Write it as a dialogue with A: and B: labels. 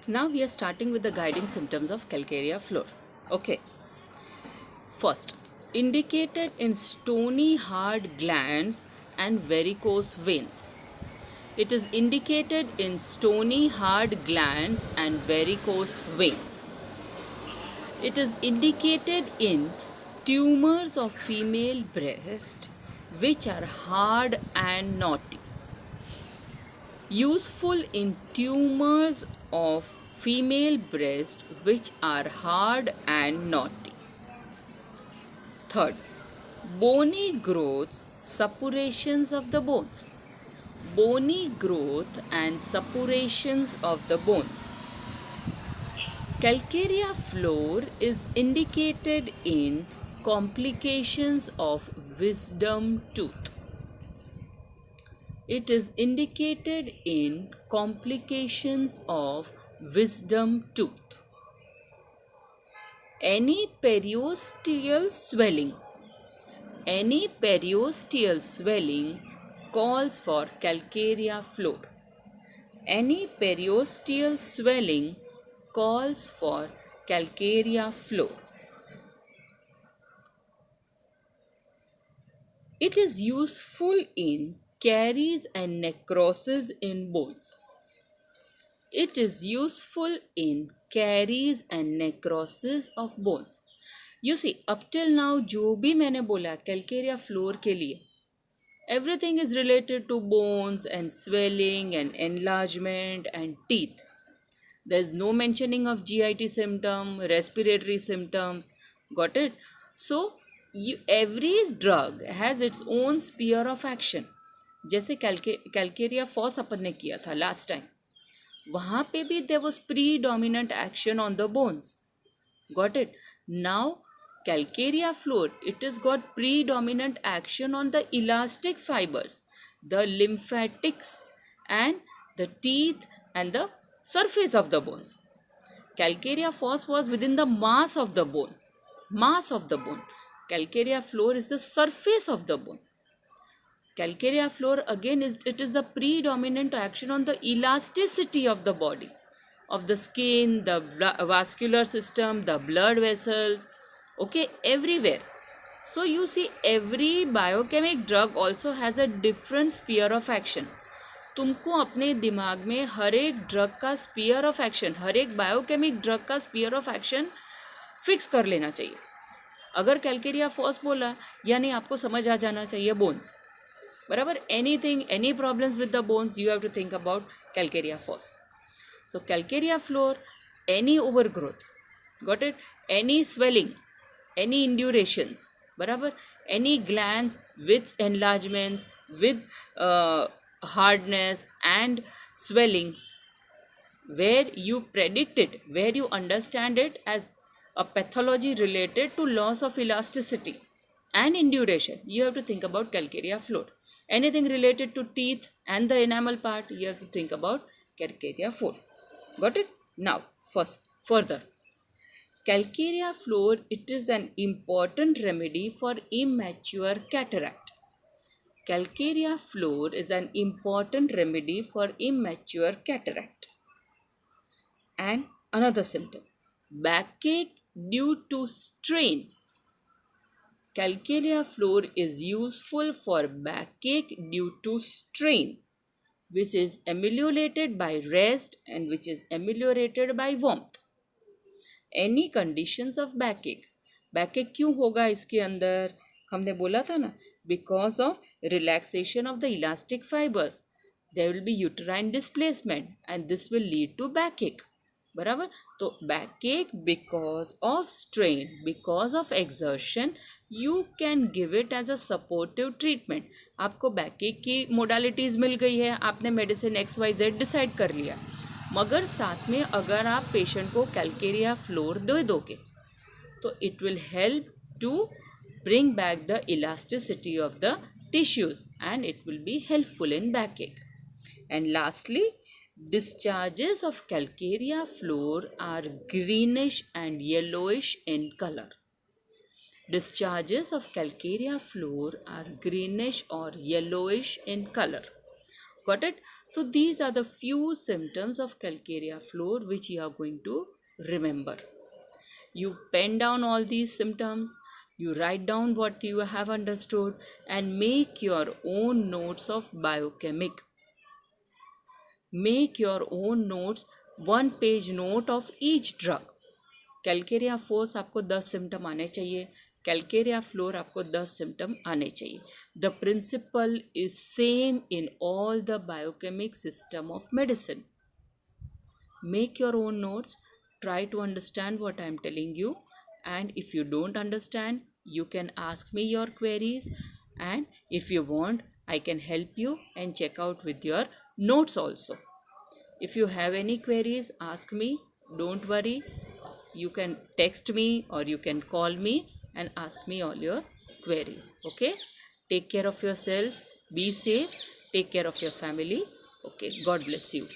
A: Now we are starting with the guiding symptoms of calcarea floor. Okay. First, indicated in stony hard glands and varicose veins. It is indicated in stony hard glands and varicose veins. It is indicated in tumors of female breast which are hard and knotty. Useful in tumors of female breast which are hard and knotty. Third, bony growths, suppurations of the bones. Bony growth and suppurations of the bones. Calcarea floor is indicated in complications of wisdom tooth. It is indicated in complications of wisdom tooth. Any periosteal swelling. Any periosteal swelling calls for calcarea floor. Any periosteal swelling calls for calcarea floor. It is useful in caries and necrosis in bones. It is useful in caries and necrosis of bones. You see, up till now जो भी मैंने बोला calcarea floor के लिए, everything is related to bones and swelling and enlargement and teeth. There is no mentioning of GIT symptom, respiratory symptom. Got it? So, every drug has its own sphere of action. जैसे calcarea FOSS अपन ने किया था last time, वहाँ पे भी there was predominant action on the bones. Got it? Now, calcarea floor, it has got predominant action on the elastic fibers, the lymphatics and the teeth and the surface of the bones. Calcarea fos was within the mass of the bone. Mass of the bone. Calcarea floor is the surface of the bone. Calcarea floor again is the predominant action on the elasticity of the body, of the skin, the vascular system, the blood vessels, okay, everywhere. So you see, every biochemic drug also has a different sphere of action. तुमको अपने दिमाग में हर एक drug का spear of action, हर एक biochemic drug का spear of action fix कर लेना चाहिए. अगर कैल्केरिया फॉस बोला यानी आपको समझ आ जाना चाहिए बोन्स. बराबर. Anything, any problems with the bones, you have to think about calcarea phos. So calcarea fluor, any over growth, got it, any swelling, any indurations, बराबर, any glands with enlargements, with hardness and swelling, where you predict it, where you understand it as a pathology related to loss of elasticity and induration, you have to think about calcarea floor. Anything related to teeth and the enamel part, you have to think about calcarea floor. Got it? Now, further, calcarea floor, it is an important remedy for immature cataract. Calcarea floor is an important remedy for immature cataract. And another symptom, backache due to strain. Calcarea floor is useful for backache due to strain, which is ameliorated by rest and which is ameliorated by warmth. Any conditions of backache. Backache क्यों होगा इसके अंदर? हमने बोला था ना, because of relaxation of the elastic fibers, there will be uterine displacement and this will lead to backache. बराबर. तो backache because of strain, because of exertion, you can give it as a supportive treatment. आपको backache की modalities मिल गई है, आपने medicine XYZ decide कर लिया, मगर साथ में अगर आप पेशेंट को कैल्केरिया फ्लोर दे दोगे तो it will help to bring back the elasticity of the tissues and it will be helpful in backache. And lastly, discharges of calcarea floor are greenish and yellowish in color. Discharges of calcarea floor are greenish or yellowish in color. Got it? So these are the few symptoms of calcarea floor which you are going to remember. You pen down all these symptoms, you write down what you have understood, and make your own notes of biochemic. Make your own notes, 1 page note of each drug. Calcarea force आपको 10 symptom आने चाहिए, calcarea floor आपको 10 symptom आने चाहिए. The principle is same in all the biochemic system of medicine. Make your own notes, try to understand what I am telling you, and if you don't understand, you can ask me your queries, and if you want, I can help you and check out with your notes also. If you have any queries, ask me. Don't worry. You can text me or you can call me and ask me all your queries. Okay? Take care of yourself. Be safe. Take care of your family. Okay. God bless you.